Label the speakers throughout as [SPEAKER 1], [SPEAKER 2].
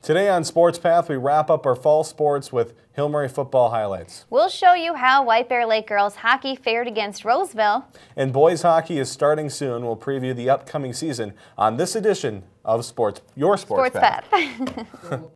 [SPEAKER 1] Today on SportsPath, we wrap up our fall sports with Hill Murray football highlights.
[SPEAKER 2] We'll show you how White Bear Lake girls hockey fared against Roseville.
[SPEAKER 1] And boys hockey is starting soon. We'll preview the upcoming season on this edition of your SportsPath.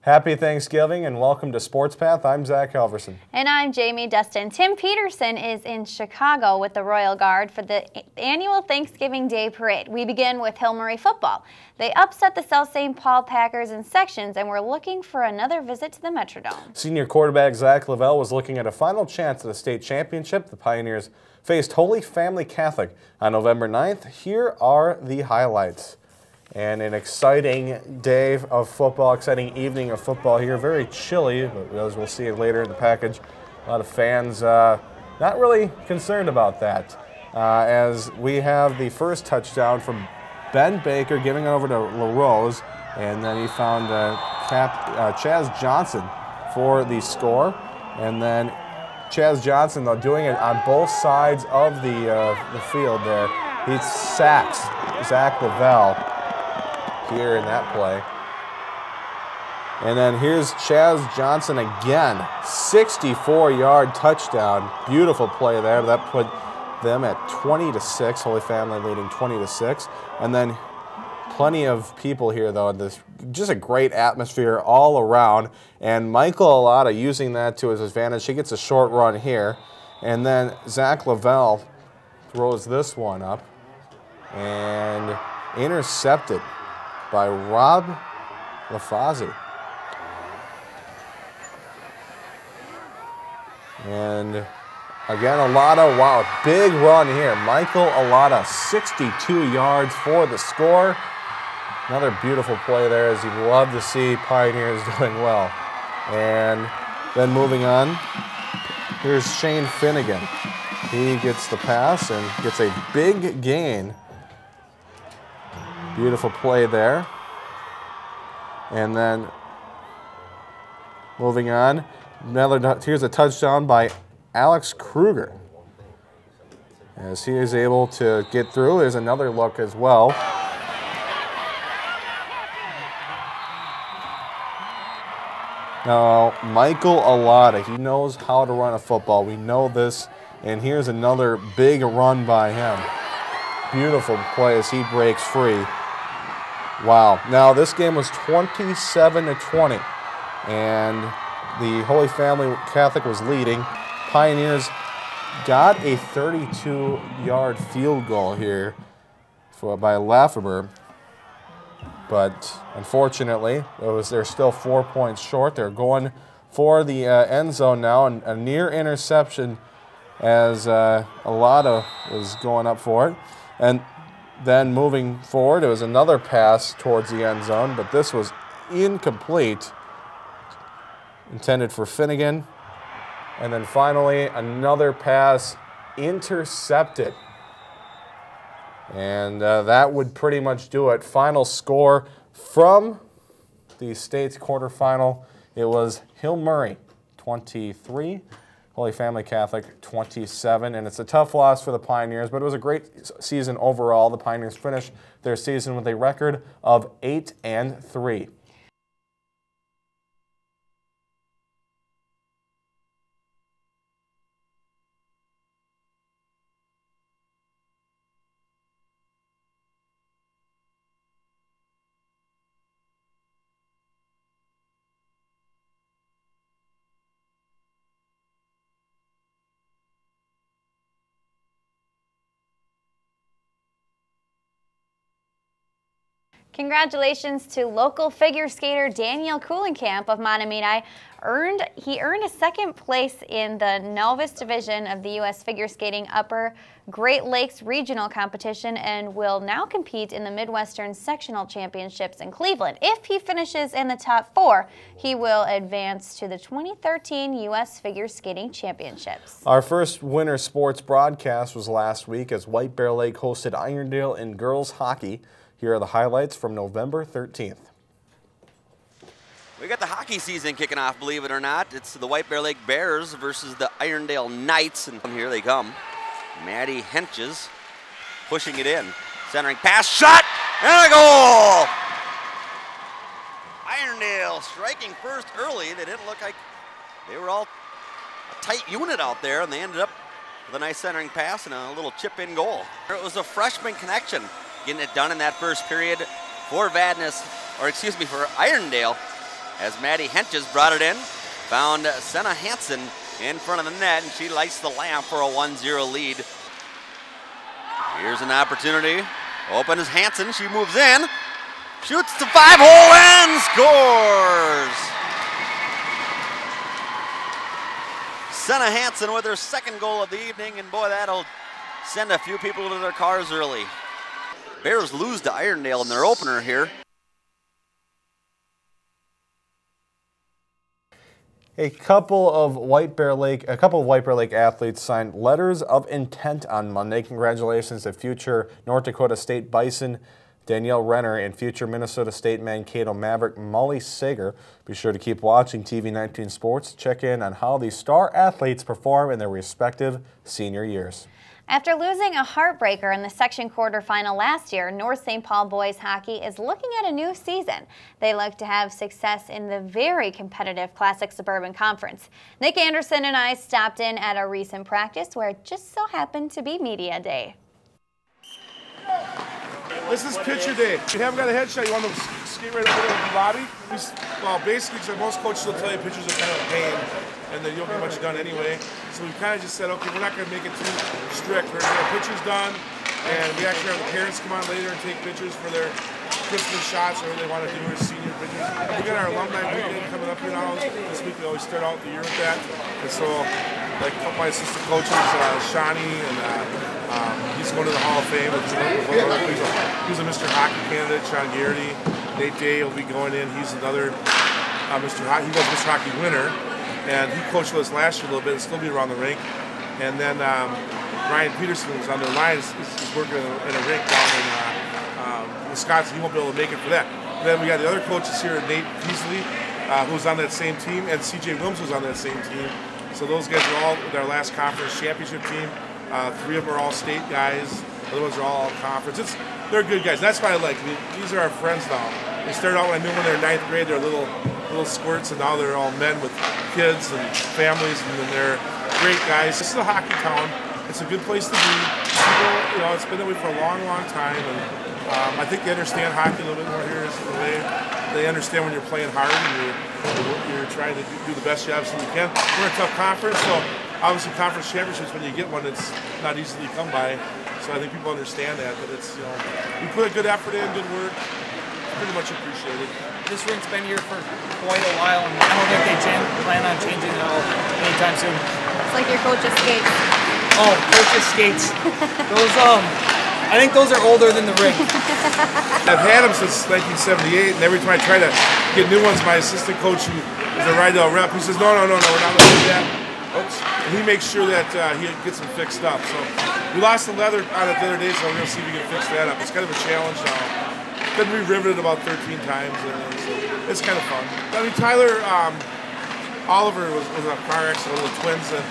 [SPEAKER 1] Happy Thanksgiving and welcome to SportsPath. I'm Zach Halverson.
[SPEAKER 2] And I'm Jamie Dustin. Tim Peterson is in Chicago with the Royal Guard for the annual Thanksgiving Day Parade. We begin with Hill Murray football. They upset the South St. Paul Packers in sections and were looking for another visit to the Metrodome.
[SPEAKER 1] Senior quarterback Zach Lavelle was looking at a final chance at the state championship. The Pioneers faced Holy Family Catholic on November 9th. Here are the highlights. And an exciting day of football, exciting evening of football here. Very chilly, but as we'll see later in the package, a lot of fans not really concerned about that. As we have the first touchdown from Ben Baker, giving it over to LaRose, and then he found Chaz Johnson for the score. And then Chaz Johnson, though, doing it on both sides of the field there. He sacks Zach Lavelle here in that play. And then here's Chaz Johnson again, 64-yard touchdown. Beautiful play there. That put them at 20-6, Holy Family leading 20-6. And then plenty of people here, though. This just a great atmosphere all around. And Michael Alata using that to his advantage. He gets a short run here. And then Zach Lavelle throws this one up and intercepted by Rob LaFazzi. And again, Alata, wow, big run here. Michael Alata, 62 yards for the score. Another beautiful play there, as you'd love to see Pioneers doing well. And then moving on, here's Shane Finnegan. He gets the pass and gets a big gain. Beautiful play there. And then moving on, here's a touchdown by Alex Kruger. As he is able to get through, is another look as well. Now, Michael Alata, he knows how to run a football. We know this. And here's another big run by him. Beautiful play as he breaks free. Wow. Now, this game was 27-20, and the Holy Family Catholic was leading. Pioneers got a 32-yard field goal here by Lafeber, but unfortunately, they're still 4 points short. They're going for the end zone now, and a near interception as Alata was going up for it. And then moving forward, it was another pass towards the end zone, but this was incomplete, intended for Finnegan. And then finally, another pass intercepted. And that would pretty much do it. Final score from the state's quarterfinal, it was Hill Murray 23, Holy Family Catholic 27, and it's a tough loss for the Pioneers, but it was a great season overall. The Pioneers finished their season with a record of 8-3.
[SPEAKER 2] Congratulations to local figure skater Daniel Kuhlenkamp of Mahtomedi. He earned a second place in the novice division of the U.S. Figure Skating Upper Great Lakes Regional Competition and will now compete in the Midwestern Sectional Championships in Cleveland. If he finishes in the top 4, he will advance to the 2013 U.S. Figure Skating Championships.
[SPEAKER 1] Our first winter sports broadcast was last week as White Bear Lake hosted Irondale in girls hockey. Here are the highlights from November 13th.
[SPEAKER 3] We got the hockey season kicking off, believe it or not. It's the White Bear Lake Bears versus the Irondale Knights, and here they come. Maddie Henches pushing it in. Centering pass, shot, and a goal! Irondale striking first early. They didn't look like they were all a tight unit out there, and they ended up with a nice centering pass and a little chip-in goal. It was a freshman connection getting it done in that first period for for Irondale, as Maddie Henches brought it in, found Senna Hansen in front of the net, and she lights the lamp for a 1-0 lead. Here's an opportunity. Open is Hansen. She moves in, shoots the 5-hole and scores! Senna Hansen with her second goal of the evening, and boy, that'll send a few people to their cars early. Bears lose to Irondale in their opener here.
[SPEAKER 1] A couple of White Bear Lake athletes signed letters of intent on Monday. Congratulations to future North Dakota State Bison Danielle Renner and future Minnesota State Mankato Maverick Molly Sager. Be sure to keep watching TV 19 Sports. Check in on how these star athletes perform in their respective senior years.
[SPEAKER 2] After losing a heartbreaker in the section quarterfinal last year, North St. Paul boys hockey is looking at a new season. They look to have success in the very competitive Classic Suburban Conference. Nick Anderson and I stopped in at a recent practice where it just so happened to be Media Day.
[SPEAKER 4] This is pitcher day. If you haven't got a headshot, you want to skate right over to the lobby? Well, basically, most coaches will tell you pitchers are kind of a pain, and then you don't get much done anyway. So we kind of just said, okay, we're not going to make it too strict. We're going to get pitchers done, and we actually have the parents come on later and take pictures for their Christmas shots or whatever they want to do, or senior pictures. We got our alumni weekend coming up here now. This week we always start out the year with that. And so, like my assistant coaches, Shawnee, and he's going to the Hall of Fame. He's a Mr. Hockey candidate. Sean Garrity, Nate Day will be going in. He's another Mr. Hockey. He was Mr. Hockey winner, and he coached with us last year a little bit. And still be around the rink. And then Ryan Peterson was on the line. He's working in a rink down in Wisconsin. He won't be able to make it for that. And then we got the other coaches here, Nate Peasley, who's on that same team, and CJ Wilms was on that same team. So those guys are all with our last conference championship team. 3 of them are all state guys. The other ones are all conference. They're good guys. That's why I like. These are our friends now. They started out when I knew when they were 9th grade. They're little squirts, and now they're all men with kids and families, and then they're great guys. This is a hockey town. It's a good place to be. People, it's been that way for a long, long time, and I think they understand hockey a little bit more here. Is the way they understand when you're playing hard and you're trying to do the best you absolutely can. We're in a tough conference, so obviously conference championships, when you get one, it's not easily come by. So I think people understand that it's we put a good effort in, good work, pretty much appreciated.
[SPEAKER 5] This rink's been here for quite a while, and I don't think they plan on changing it all anytime soon.
[SPEAKER 2] It's like your coach's skates.
[SPEAKER 5] Oh, coach's skates. Those I think those are older than the rink.
[SPEAKER 4] I've had them since 1978, and every time I try to get new ones, my assistant coach, who is a Irondale rep, he says, no, we're not going to do that. Oops. And he makes sure that he gets them fixed up. So we lost the leather on it the other day, so we're going to see if we can fix that up. It's kind of a challenge now. Been re-riveted about 13 times, and so it's kind of fun. I mean, Tyler Oliver was in a car accident with the twins, that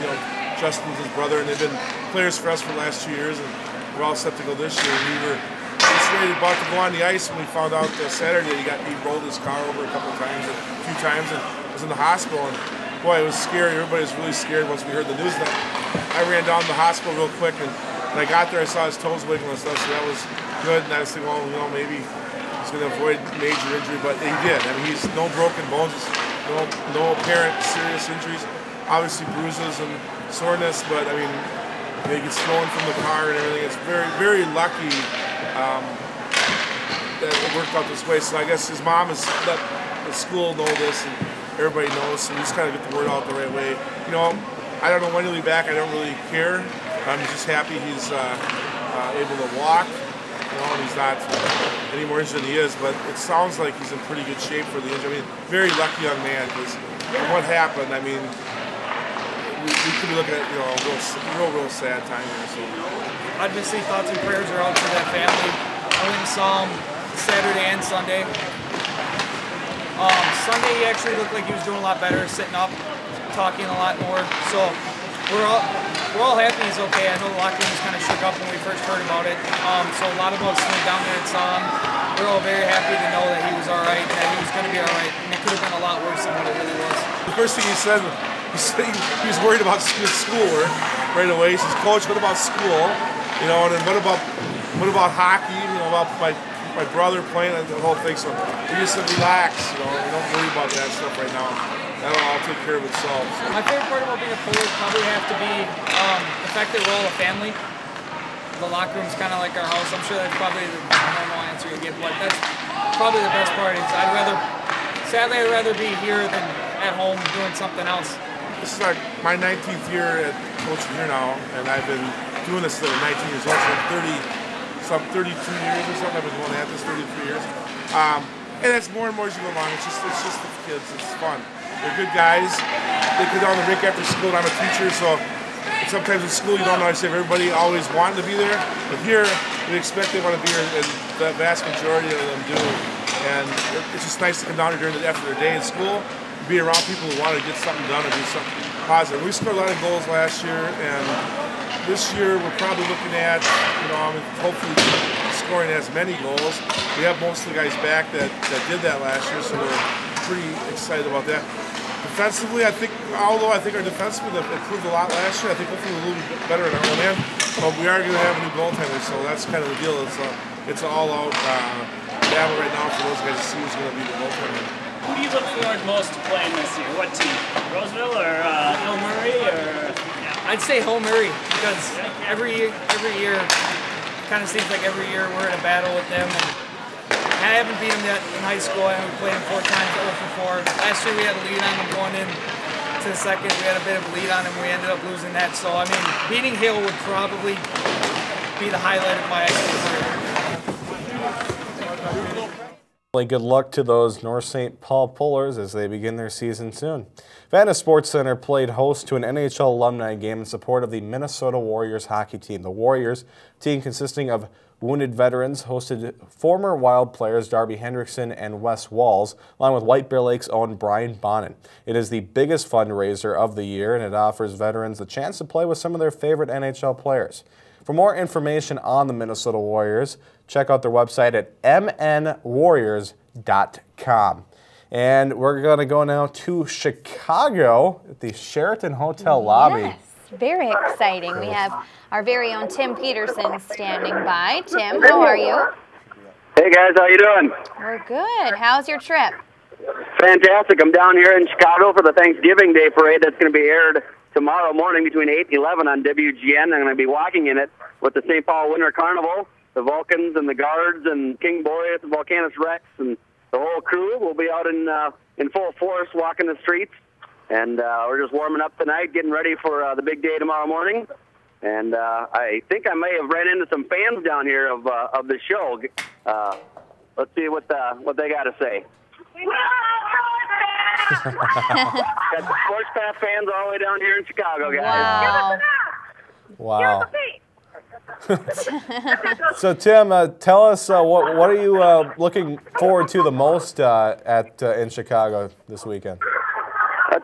[SPEAKER 4] Justin's his brother, and they've been players for us for the last 2 years, and we're all set to go this year. We were just ready about to go on the ice when we found out Saturday he rolled his car over a few times, and was in the hospital. And boy, it was scary. Everybody was really scared once we heard the news. That I ran down to the hospital real quick, and when I got there, I saw his toes wiggling and stuff, so that was good. And I was thinking, well, maybe he's going to avoid major injury, but he did. I mean, he's no broken bones, no apparent serious injuries. Obviously bruises and soreness, but I mean, he gets thrown from the car and everything. It's very, very lucky it worked out this way. So I guess his mom has let the school know this, and everybody knows. So we just kind of get the word out the right way. You know, I don't know when he'll be back. I don't really care. I'm just happy he's able to walk. You know, and he's not any more injured than he is. But it sounds like he's in pretty good shape for the injury. I mean, very lucky young man, because what happened, I mean, we could be looking at, you know, a real sad time here. So
[SPEAKER 5] Obviously, thoughts and prayers are out to that family. I went and saw him Saturday and Sunday. Sunday, he actually looked like he was doing a lot better, sitting up, talking a lot more. So we're all happy he's okay. I know the locker room was kind of shook up when we first heard about it. So a lot of us went down there and saw him. We're all very happy to know that he was all right and that he was going to be all right. And it could have been a lot worse than what it really was.
[SPEAKER 4] the first thing he said he was worried about his schoolwork right away. He says, "Coach, what about school? You know, and then what about hockey? You know, about my brother playing and the whole thing." So we just said, relax. You know, we don't worry about that stuff right now. That'll all take care of itself. So.
[SPEAKER 5] My favorite part about being a player would probably have to be the fact that we're all a family. The locker room's kind of like our house. I'm sure that's probably the normal answer you get, but that's probably the best part. Is sadly, I'd rather be here than at home doing something else.
[SPEAKER 4] This is my 19th year at coaching here now, and I've been doing this since 19 years old, so 32 years or something. I've been going at this 33 years, and it's more and more as you go along. It's just the kids. It's fun. They're good guys. They go down the rink after school, and I'm a teacher, so sometimes in school you don't always have everybody always wanting to be there, but here we expect they want to be here, and the vast majority of them do. And it's just nice to come down here after their day in school, be around people who want to get something done and do something positive. We scored a lot of goals last year, and this year we're probably looking at, hopefully scoring as many goals. We have most of the guys back that did that last year, so we're pretty excited about that. Defensively, although I think our defensemen have improved a lot last year, I think hopefully we're a little bit better in our own end. But we are going to have a new goaltender, so that's kind of the deal. It's an all-out battle right now for those guys to see who's going to be the goaltender.
[SPEAKER 6] Who do you look forward most to playing this year? What team? Roseville or Hill Murray?
[SPEAKER 5] I'd say Hill Murray, because every year, kind of seems like every year we're in a battle with them. And I haven't beat them yet in high school. I only played them 4 times, 0 for 4. Last year we had a lead on them going in to the second. We had a bit of a lead on them. We ended up losing that. So, I mean, beating Hill would probably be the highlight of my high school career.
[SPEAKER 1] Good luck to those North St. Paul Pullers as they begin their season soon. Vanna Sports Center played host to an NHL alumni game in support of the Minnesota Warriors hockey team. The Warriors, team consisting of wounded veterans, hosted former Wild players Darby Hendrickson and Wes Walls, along with White Bear Lake's own Brian Bonin. It is the biggest fundraiser of the year, and it offers veterans the chance to play with some of their favorite NHL players. For more information on the Minnesota Warriors, check out their website at mnwarriors.com. And we're going to go now to Chicago at the Sheraton Hotel lobby.
[SPEAKER 2] Yes, very exciting. We have our very own Tim Peterson standing by. Tim, how are you?
[SPEAKER 7] Hey guys, how you doing?
[SPEAKER 2] We're good. How's your trip?
[SPEAKER 7] Fantastic. I'm down here in Chicago for the Thanksgiving Day Parade that's going to be aired tomorrow morning between 8 and 11 on WGN. I'm going to be walking in it with the St. Paul Winter Carnival, the Vulcans and the Guards and King Boreas and Volcanus Rex and the whole crew. Will be out in full force walking the streets. And we're just warming up tonight, getting ready for the big day tomorrow morning. And I think I may have ran into some fans down here of the show. Let's see what they got to say. Got the SportsPath fans all the way down here in Chicago, guys.
[SPEAKER 1] Wow. So, Tim, tell us what are you looking forward to the most in Chicago this weekend?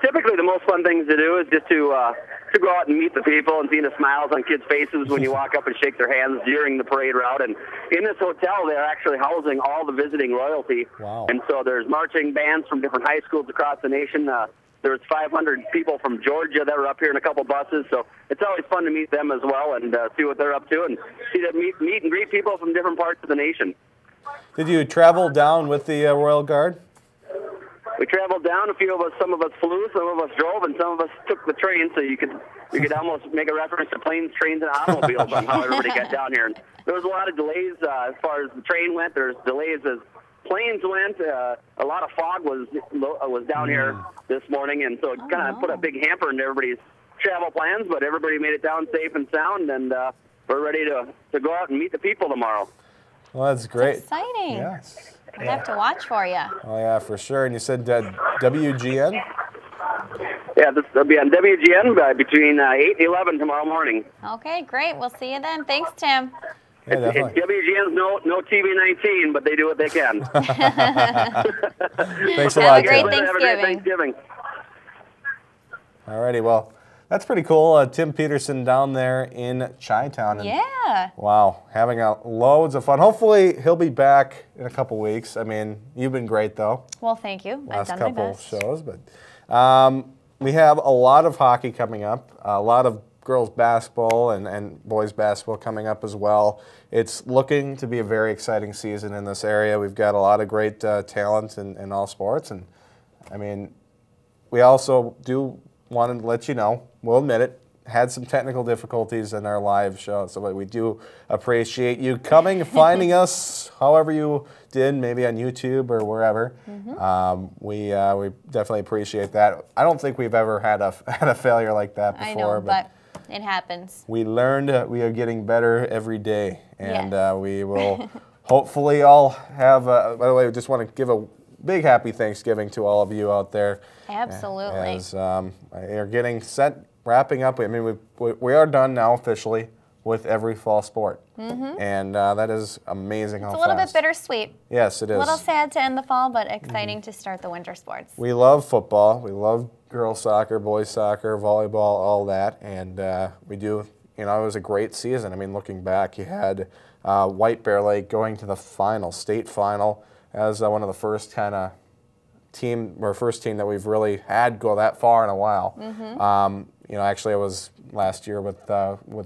[SPEAKER 7] Typically, the most fun things to do is just to go out and meet the people and see the smiles on kids' faces when you walk up and shake their hands during the parade route. And in this hotel, they're actually housing all the visiting royalty.
[SPEAKER 1] Wow.
[SPEAKER 7] And so there's marching bands from different high schools across the nation. There's 500 people from Georgia that are up here in a couple buses. So it's always fun to meet them as well and see what they're up to and see them meet and greet people from different parts of the nation.
[SPEAKER 1] Did you travel down with the Royal Guard?
[SPEAKER 7] we traveled down. A few of us, some of us flew, some of us drove, and some of us took the train. So you could almost make a reference to planes, trains, and automobiles on how everybody got down here. And there was a lot of delays as far as the train went. There's delays as planes went. A lot of fog was down here this morning, and so it kind of put a big hamper into everybody's travel plans. But everybody made it down safe and sound, and we're ready to go out and meet the people tomorrow.
[SPEAKER 1] Well, that's great.
[SPEAKER 2] It's exciting.
[SPEAKER 1] Yes.
[SPEAKER 2] We'll have to watch for you.
[SPEAKER 1] Oh, yeah, for sure. And you said WGN?
[SPEAKER 7] Yeah, this will be on WGN between 8 and 11 tomorrow morning.
[SPEAKER 2] Okay, great. We'll see you then. Thanks, Tim.
[SPEAKER 1] Yeah, definitely.
[SPEAKER 7] WGN's no TV19, but they do what they can.
[SPEAKER 1] Thanks a lot,
[SPEAKER 2] Have a
[SPEAKER 1] Tim.
[SPEAKER 2] great
[SPEAKER 7] Have a great Thanksgiving.
[SPEAKER 1] All righty, well, that's pretty cool. Tim Peterson down there in Chi-Town. And,
[SPEAKER 2] Yeah.
[SPEAKER 1] wow, having loads of fun. Hopefully, he'll be back in a couple weeks. I mean, you've been great, though.
[SPEAKER 2] Well, thank you. I've
[SPEAKER 1] Last
[SPEAKER 2] done my
[SPEAKER 1] couple
[SPEAKER 2] best.
[SPEAKER 1] shows. But we have a lot of hockey coming up, a lot of girls basketball and boys basketball coming up as well. It's looking to be a very exciting season in this area. We've got a lot of great talent in all sports. And, I mean, we also do want to let you know, we'll admit it, had some technical difficulties in our live show, so we do appreciate you coming, finding us however you did, maybe on YouTube or wherever. We definitely appreciate that. I don't think we've ever had a failure like that before.
[SPEAKER 2] I know, but it happens.
[SPEAKER 1] We learned we are getting better every day, and
[SPEAKER 2] Yes.
[SPEAKER 1] we will hopefully all have, by the way, we just want to give a big happy Thanksgiving to all of you out there.
[SPEAKER 2] Absolutely.
[SPEAKER 1] As are getting set, wrapping up. I mean, we are done now officially with every fall sport, and that is amazing.
[SPEAKER 2] It's a little bit bittersweet.
[SPEAKER 1] Yes, it is.
[SPEAKER 2] A little sad to end the fall, but exciting to start the winter sports.
[SPEAKER 1] We love football. We love girls soccer, boys soccer, volleyball, all that, and we do. You know, it was a great season. I mean, looking back, you had White Bear Lake going to the final, state final, as one of the first kind of first team that we've really had go that far in a while. You know, actually, it was last year with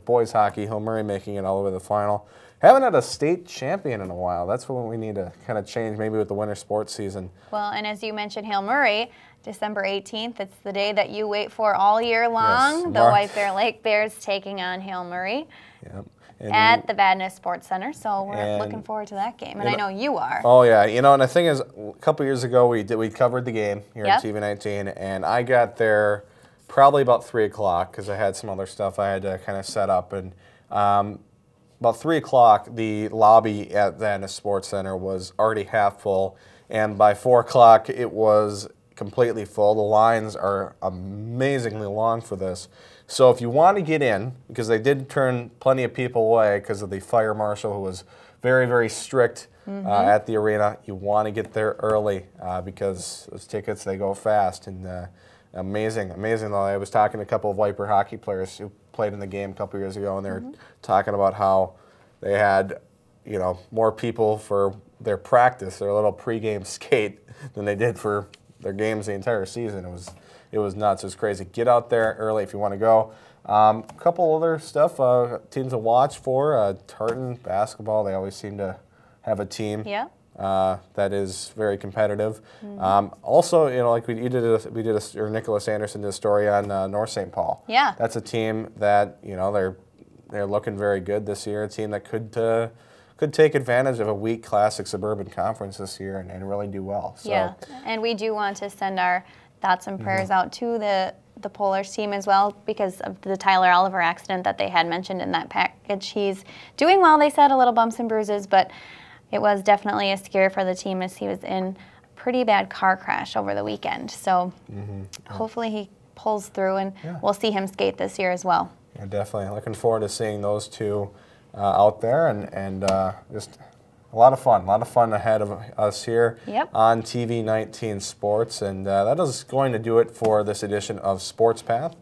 [SPEAKER 1] boys hockey, Hill Murray making it all the way to the final. Haven't had a state champion in a while. That's what we need to kind of change, maybe with the winter sports season.
[SPEAKER 2] Well, and as you mentioned, Hill Murray, December 18th, it's the day that you wait for all year long.
[SPEAKER 1] Yes,
[SPEAKER 2] the White Bear Lake Bears taking on Hill Murray.
[SPEAKER 1] Yep.
[SPEAKER 2] At the Badness Sports Center, so we're looking forward to that game, and I know you are.
[SPEAKER 1] Oh yeah, you know, and the thing is, a couple years ago we covered the game here at TV19, and I got there probably about 3 o'clock because I had some other stuff I had to kind of set up, and about 3 o'clock the lobby at the Badness Sports Center was already half full, and by 4 o'clock it was completely full. The lines are amazingly long for this. So if you want to get in, because they did turn plenty of people away because of the fire marshal who was very, very strict at the arena, you want to get there early because those tickets, they go fast. And amazing. Though, I was talking to a couple of Viper hockey players who played in the game a couple years ago, and they were talking about how they had, you know, more people for their practice, their little pregame skate, than they did for their games the entire season. It was nuts. It was crazy. Get out there early if you want to go. A couple other stuff, teams to watch for. Tartan basketball, they always seem to have a team that is very competitive. Also, you know, like or Nicholas Anderson did a story on North St. Paul.
[SPEAKER 2] Yeah.
[SPEAKER 1] That's a team that, you know, they're looking very good this year. A team that could take advantage of a weak Classic Suburban Conference this year and really do well. So.
[SPEAKER 2] Yeah, and we do want to send our thoughts and prayers out to the Polars team as well because of the Tyler Oliver accident that they had mentioned in that package. He's doing well, they said, a little bumps and bruises, but it was definitely a scare for the team as he was in a pretty bad car crash over the weekend. So hopefully he pulls through and we'll see him skate this year as well.
[SPEAKER 1] Yeah, definitely. Looking forward to seeing those two out there and just a lot of fun ahead of us here on TV19 Sports. And that is going to do it for this edition of SportsPath.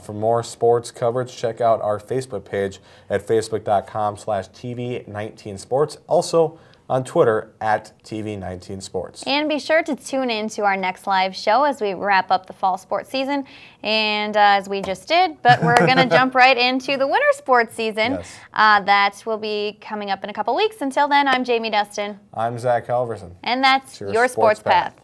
[SPEAKER 1] For more sports coverage, check out our Facebook page at facebook.com/TV19Sports. Also on Twitter at TV19Sports.
[SPEAKER 2] And be sure to tune in to our next live show as we wrap up the fall sports season. And as we just did, but we're going to jump right into the winter sports season. That will be coming up in a couple weeks. Until then, I'm Jamie Dustin.
[SPEAKER 1] I'm Zach Halverson.
[SPEAKER 2] And that's your Sports Path.